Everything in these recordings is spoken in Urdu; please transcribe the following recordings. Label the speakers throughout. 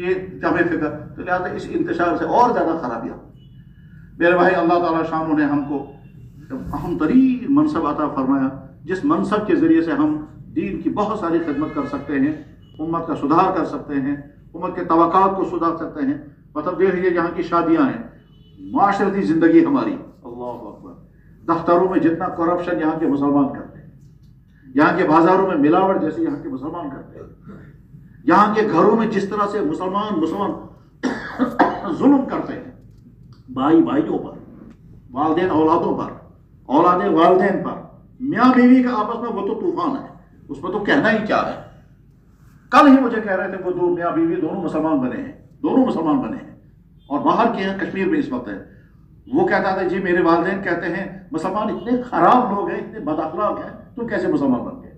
Speaker 1: کہ ہمیں فکر، تو لہٰذا اس انتشار سے اور زیادہ خرابیاں. میرے بھائی اللہ تعالیٰ شان نے ہم کو اہم ترین منصب عطا فرمایا، جس منصب کے ذریعے سے ہم دین کی بہت ساری خدمت کر سکتے ہیں، امت کا سدھار کر سکتے ہیں، امت کے توقعات کو سدھار سکتے ہیں. مطلب دیکھیے یہاں کی شادیاں ہیں، معاشرتی زندگی ہماری، اللہ اکبر، دفتروں میں جتنا کرپشن یہاں کے مسلمان کرتے ہیں، یہاں کے بازاروں میں ملاوٹ جیسے یہاں کے مسلمان کرتے ہیں، یہاں کے گھروں میں جس طرح سے مسلمان ظلم کرتے ہیں، بھائی بھائیوں پر، والدین اولادوں پر، اولادیں والدین پر، میاں بیوی کا آپس میں وہ تو طوفان ہے، اس میں تو کہنا ہی کیا ہے. کل ہی مجھے کہہ رہے تھے وہ دو میاں بیوی دونوں مسلمان بنے ہیں، دونوں مسلمان بنے ہیں اور باہر کے ہیں، کشمیر میں اس وقت ہے. وہ کہتا تھا جی میرے والدین کہتے ہیں مسلمان اتنے خراب لوگ ہیں، اتنے بد اخلاق ہیں، تم کیسے مسلمان بن گئے؟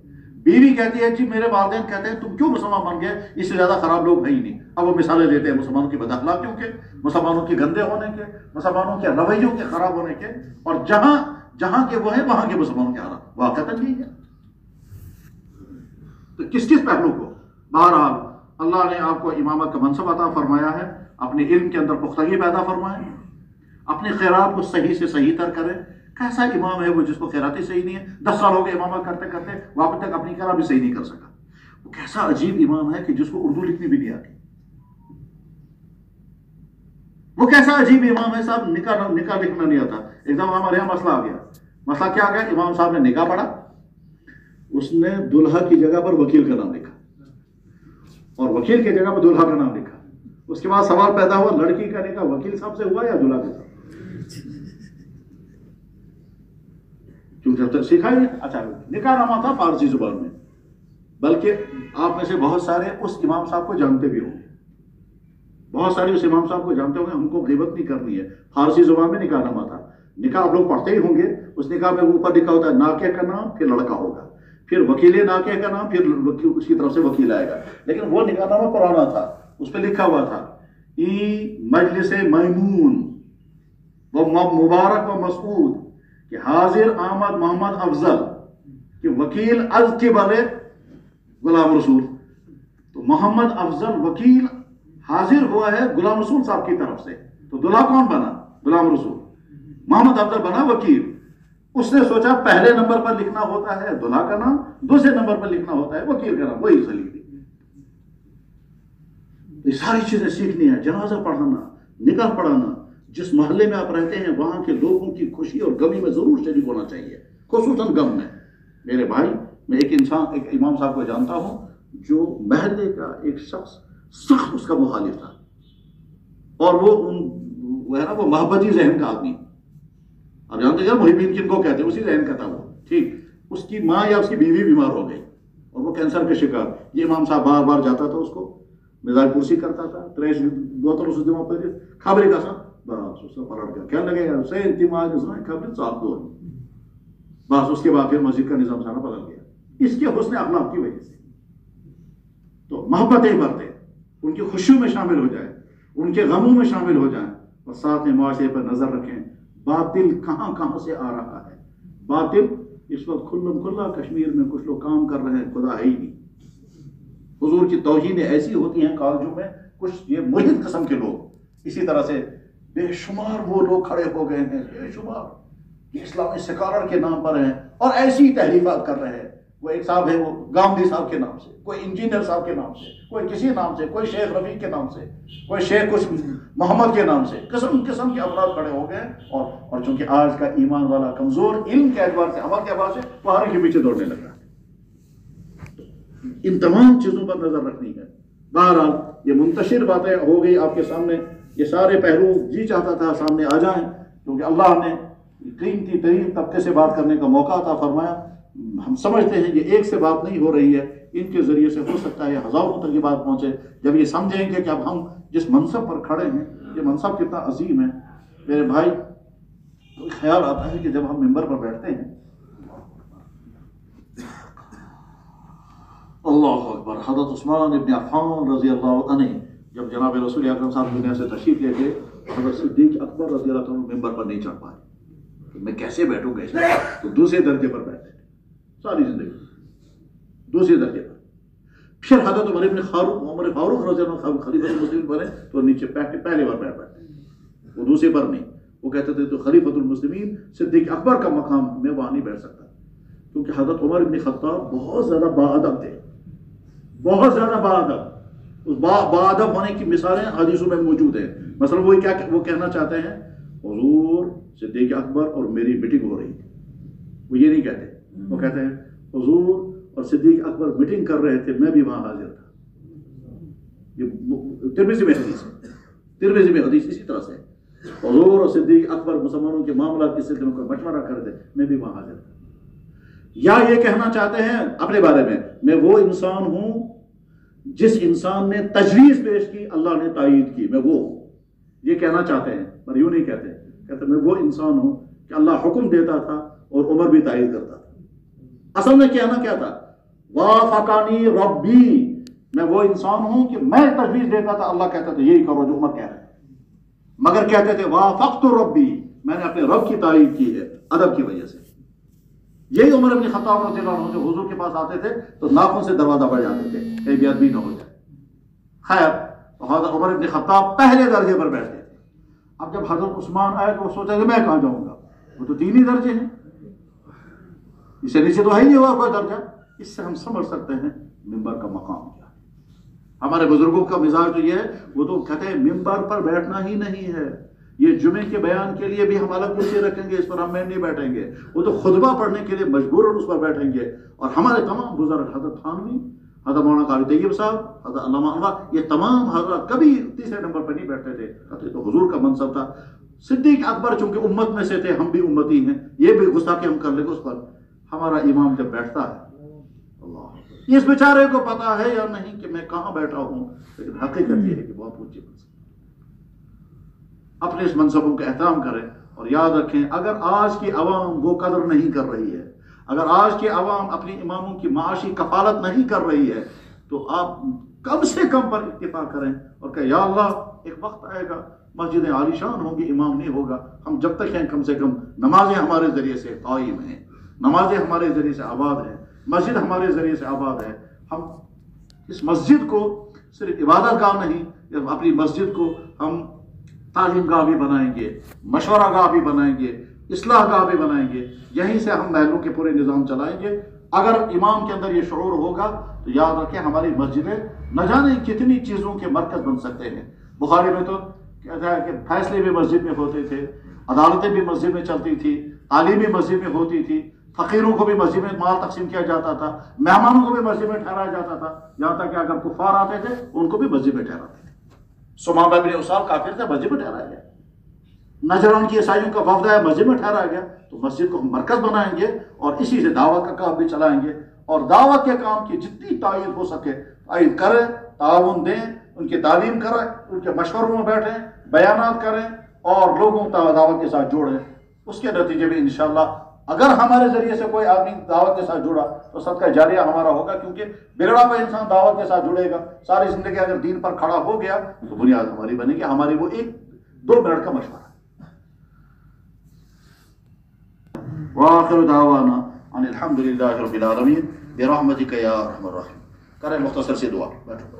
Speaker 1: بیوی کہتی ہے جی میرے والدین کہتے ہیں تم کیوں مسلمان بن گئے، اس سے زیادہ خراب لوگ ہیں ہی نہیں. اب وہ مثالیں دیتے ہیں مسلمانوں کی بد اخلاقیوں کے، مسلمانوں کے گندے ہونے کے، مسلمانوں کے رویوں کے خراب ہونے کے، اور جہاں کے وہ ہیں وہاں کے مسلمانوں کے حالات واقعتاً یہی ہے. تو کس پہلو کو؟ بہرحال اللہ نے آپ کو امامت کا منصب عطا فرمایا ہے، اپنے علم کے اندر پختگی پیدا فرمائیں، اپنے خیرات کو صحیح سے صحیح تر کریں. کیسا امام ہے وہ جس کو خیراتی صحیح نہیں ہے؟ 10 سال ہو گئے امامت کرتے کرتے وہ اب تک اپنی خیرات بھی صحیح نہیں کر سکا. وہ کیسا عجیب امام ہے کہ جس کو اردو لکھنی بھی نہیں آتی. وہ کیسا عجیب امام ہے صاحب، نکاح لکھنا نہیں آتا. ایک دم ہمارے یہاں مسئلہ آ گیا. مسئلہ کیا آ گیا؟ امام صاحب نے نکاح پڑھا، اس نے دلہا کی جگہ پر وکیل کا نام لکھا اور وکیل کی جگہ پر دلہا کا نام لکھا. اس کے بعد سوال پیدا ہوا لڑکی کا نکاح وکیل صاحب سے ہوا یا دلہا کے ساتھ؟ کیونکہ اب تک سیکھا ہی نہیں. اچھا نکاح نامہ تھا فارسی زبان میں، بلکہ آپ میں سے بہت سارے اس امام صاحب کو جانتے بھی ہوں گے، بہت سارے اس امام صاحب کو جانتے ہوں گے. ہم کو غیبت نہیں کرنی ہے، فارسی زبان میں نکاح نامہ تھا. نکاح آپ لوگ پڑھتے ہی ہوں گے. اس نکاح میں اوپر لکھا ہوتا ہے ناکہ کا نام، پھر لڑکا ہوگا، پھر وکیل ناکہ کا نام، پھر اس کی طرف سے وکیل آئے گا. لیکن وہ نکاح نامہ پرانا تھا، اس پہ لکھا ہوا تھا ای مجلس میمون و مبارک و مسعود کہ حاضر آمد محمد افضل کہ وکیل از قبل غلام رسول. تو محمد افضل وکیل حاضر ہوا ہے غلام رسول صاحب کی طرف سے. تو دلہا کون بنا؟ غلام رسول. محمد افضل بنا وکیل. اس نے سوچا پہلے نمبر پر لکھنا ہوتا ہے دلہا کا نام، دوسرے نمبر پر لکھنا ہوتا ہے وکیل کا نام، وہی اسے لکھ دی. یہ ساری چیزیں سیکھنی ہے، جنازہ پڑھانا، نکاح پڑھانا. جس محلے میں آپ رہتے ہیں وہاں کے لوگوں کی خوشی اور غمی میں ضرور شریک ہونا چاہیے، خصوصاً غم میں. میرے بھائی، میں ایک امام صاحب کو جانتا ہوں جو محلے کا ایک شخص سخت اس کا مخالف تھا، اور وہ ہے نا وہ محبتی ذہن کا آدمی. آپ جانتے ہیں محبین کن کو کہتے ہیں، اسی ذہن کا تھا وہ. ٹھیک، اس کی ماں یا اس کی بیوی بیمار ہو گئی اور وہ کینسر کے شکار. یہ امام صاحب بار بار جاتا تھا، اس کو مزاج پرسی کرتا تھا، 3 بوتل اس دماغ پہ خبریں کا سا بس اس کا پلٹ گیا. کیا لگے گا اسے انتماج خبر صاحب دو بس. اس کے بعد پھر مسجد کا نظام سارا بدل گیا اس کے حسن اخلاق کی وجہ سے. تو محبتیں برتیں، ان کی خوشیوں میں شامل ہو جائیں، ان کے غموں میں شامل ہو جائیں، اور ساتھ میں معاشرے پر نظر رکھیں باطل کہاں سے آ رہا ہے. باطل اس وقت کھلا کشمیر میں کچھ لوگ کام کر رہے ہیں، خدا ہے ہی نہیں. حضور کی توہینیں ایسی ہوتی ہیں کالجوں میں، کچھ یہ ملحد قسم کے لوگ، اسی طرح سے بے شمار وہ لوگ کھڑے ہو گئے ہیں، بے شمار یہ اسلامی سکالر کے نام پر ہیں اور ایسی تحریفات کر رہے ہیں. وہ ایک صاحب ہے وہ گاندھی صاحب کے نام سے، کوئی انجینئر صاحب کے نام سے، کوئی کسی نام سے، کوئی شیخ رفیق کے نام سے، کوئی شیخ کچھ محمد کے نام سے. قسم کے افراد کھڑے ہو گئے اور چونکہ آج کا ایمان والا کمزور علم کے اعتبار سے، عمل کے اعتبار سے پہاڑی کے پیچھے دوڑنے لگ رہا ہے. ان تمام چیزوں پر نظر رکھنی ہے. بہرحال یہ منتشر باتیں ہو گئی آپ کے سامنے، یہ سارے پہلو جی چاہتا تھا سامنے آ جائیں، کیونکہ اللہ نے قیمتی ترین طبقے سے بات کرنے کا موقع عطا فرمایا. ہم سمجھتے ہیں یہ ایک سے بات نہیں ہو رہی ہے، ان کے ذریعے سے ہو سکتا ہے ہزاروں تک یہ بات پہنچے. جب یہ سمجھیں گے کہ اب ہم جس منصب پر کھڑے ہیں یہ منصب کتنا عظیم ہے. میرے بھائی، خیال آتا ہے کہ جب ہم ممبر پر بیٹھتے ہیں، اللہ اکبر، حضرت عثمان ابن عفان رضی اللہ عنہ جب جناب رسول اکرم صاحب دنیا سے تشریف لے گئے، حضرت صدیق اکبر رضی اللہ عنہ ممبر پر نہیں چڑھ پائے. میں کیسے بیٹھوں گا اس میں؟ تو دوسرے درجے پر بیٹھے ساری زندگی، دوسرے درجے پر. پھر حضرت عمر فاروق رضی اللہ عنہ خلیفۃ المسلمین بنے تو نیچے پہلے بار بیٹھے، وہ دوسری بار نہیں. وہ کہتے تھے تو خلیفۃ المسلمین صدیق اکبر کا مقام میں وہاں نہیں بیٹھ سکتا، کیونکہ حضرت عمر بن خطاب بہت زیادہ باادب تھے، بہت زیادہ باادب. اس باادب ہونے کی مثالیں حدیثوں میں موجود ہیں. مثلا وہ کہنا چاہتے ہیں حضور صدیق اکبر اور میری میٹنگ ہو رہی تھی. وہ یہ نہیں کہتے، وہ کہتے ہیں حضور اور صدیق اکبر میٹنگ کر رہے تھے، میں بھی وہاں حاضر تھا. یہ ترمذی میں حدیث ہے، ترمذی میں حدیث اسی طرح سے حضور اور صدیق اکبر مسلمانوں کے معاملات کے سلسلے میں مشورہ کر رہے تھے، میں بھی وہاں حاضر تھا. یا یہ کہنا چاہتے ہیں اپنے بارے میں وہ انسان ہوں جس انسان نے تجویز پیش کی اللہ نے تائید کی، میں وہ ہوں. یہ کہنا چاہتے ہیں، پر یوں نہیں کہتے. کہتے میں وہ انسان ہوں کہ اللہ حکم دیتا تھا اور عمر بھی تائید کرتا تھا. اصل میں کہنا کیا تھا؟ وافقانی ربی، میں وہ انسان ہوں کہ میں تجویز دیتا تھا، اللہ کہتا تھا یہی کرو جو عمر کہہ رہے ہیں، مگر کہتے تھے وافقت ربی، میں نے اپنے رب کی تائید کی ہے ادب کی وجہ سے. یہی عمر بن خطاب رضی اللہ عنہ جو حضور کے پاس آتے تھے تو ناخن سے دروازہ بڑھ جاتے تھے کہیں بے ادبی نہ ہو جائے. خیر حضرت عمر بن خطاب پہلے درجے پر بیٹھتے تھے. اب جب حضرت عثمان آئے تو وہ سوچا کہ میں کہاں جاؤں گا، وہ تو 3 ہی درجے ہیں، اس سے نیچے تو ہے ہی نہیں ہوا کوئی درجہ. اس سے ہم سمجھ سکتے ہیں ممبر کا مقام کیا ہے. ہمارے بزرگوں کا مزاج جو یہ ہے، وہ تو کہتے ہیں ممبر پر بیٹھنا ہی نہیں ہے. یہ جمعے کے بیان کے لیے بھی ہم الگ کرسی رکھیں گے، اس پر ہم نہیں بیٹھیں گے. وہ تو خطبہ پڑھنے کے لیے مجبوراً اس پر بیٹھیں گے. اور ہمارے تمام بزرگ حضرت تھانوی، حضرت مولانا قاری طیب صاحب، حضرت علامہ انور، یہ تمام حضرات کبھی تیسرے نمبر پر نہیں بیٹھتے تھے. کہتے تو حضور کا منصب تھا. صدیق اکبر چونکہ امت میں سے تھے، ہم بھی امتی ہیں، یہ بھی غصہ کہ ہم کر لیں گے اس پر. ہمارا امام جب بیٹھتا ہے، اللہ اس بیچارے کو پتا ہے یا نہیں کہ میں کہاں بیٹھا ہوں، لیکن حقیقت یہ ہے کہ بہت اونچی منصب. اپنے اس منصبوں کا احترام کریں اور یاد رکھیں اگر آج کی عوام وہ قدر نہیں کر رہی ہے، اگر آج کی عوام اپنی اماموں کی معاشی کفالت نہیں کر رہی ہے، تو آپ کم سے کم پر اتفاق کریں اور کہ یا اللہ ایک وقت آئے گا مسجدیں عالیشان ہوں گی، امام نہیں ہوگا. ہم جب تک ہیں کم سے کم نمازیں ہمارے ذریعے سے قائم ہیں، نمازیں ہمارے ذریعے سے آباد ہیں، مسجد ہمارے ذریعے سے آباد ہے. ہم اس مسجد کو صرف عبادت گاہ نہیں، اپنی مسجد کو ہم تعلیم گاہ بھی بنائیں گے، مشورہ گاہ بھی بنائیں گے، اصلاح گاہ بھی بنائیں گے. یہیں سے ہم محلوں کے پورے نظام چلائیں گے. اگر امام کے اندر یہ شعور ہوگا تو یاد رکھیں ہماری مسجدیں نہ جانے کتنی چیزوں کے مرکز بن سکتے ہیں. بخاری میں تو کہتا ہے کہ فیصلے بھی مسجد میں ہوتے تھے، عدالتیں بھی مسجد میں چلتی تھی، تعلیم بھی مسجد میں ہوتی تھی، فقیروں کو بھی مسجد میں مال تقسیم کیا جاتا تھا، مہمانوں کو بھی مسجد میں ٹھہرایا جاتا تھا، یہاں تک کہ اگر کفار آتے تھے ان کو بھی مسجد میں ٹھہراتے تھے. سمامہ بن اسال کافر تھے، مسجد میں ٹھہرایا گیا. نجران کی عیسائیوں کا وفد ہے، مسجد میں ٹھہرایا گیا. تو مسجد کو ہم مرکز بنائیں گے اور اسی سے دعوت کا کام بھی چلائیں گے. اور دعوت کے کام کی جتنی تائید ہو سکے تائید کریں، تعاون دیں، ان کی تعلیم کریں، ان کے مشوروں میں بیٹھیں، بیانات کریں اور لوگوں کو دعوت کے ساتھ جوڑیں. اس کے نتیجے میں انشاءاللہ اگر ہمارے ذریعے سے کوئی آدمی دعوت کے ساتھ جڑا تو صدقہ جاریہ ہمارا ہوگا. کیونکہ بگڑا ہوا انسان دعوت کے ساتھ جڑے گا، ساری زندگی اگر دین پر کھڑا ہو گیا تو بنیاد ہماری بنے گی. ہماری وہ 1-2 منٹ کا مشورہ. وآخر دعوانا ان الحمدللہ رب العالمین برحمتک یا ارحم الراحمین. کریں مختصر سی دعا. بیٹھو.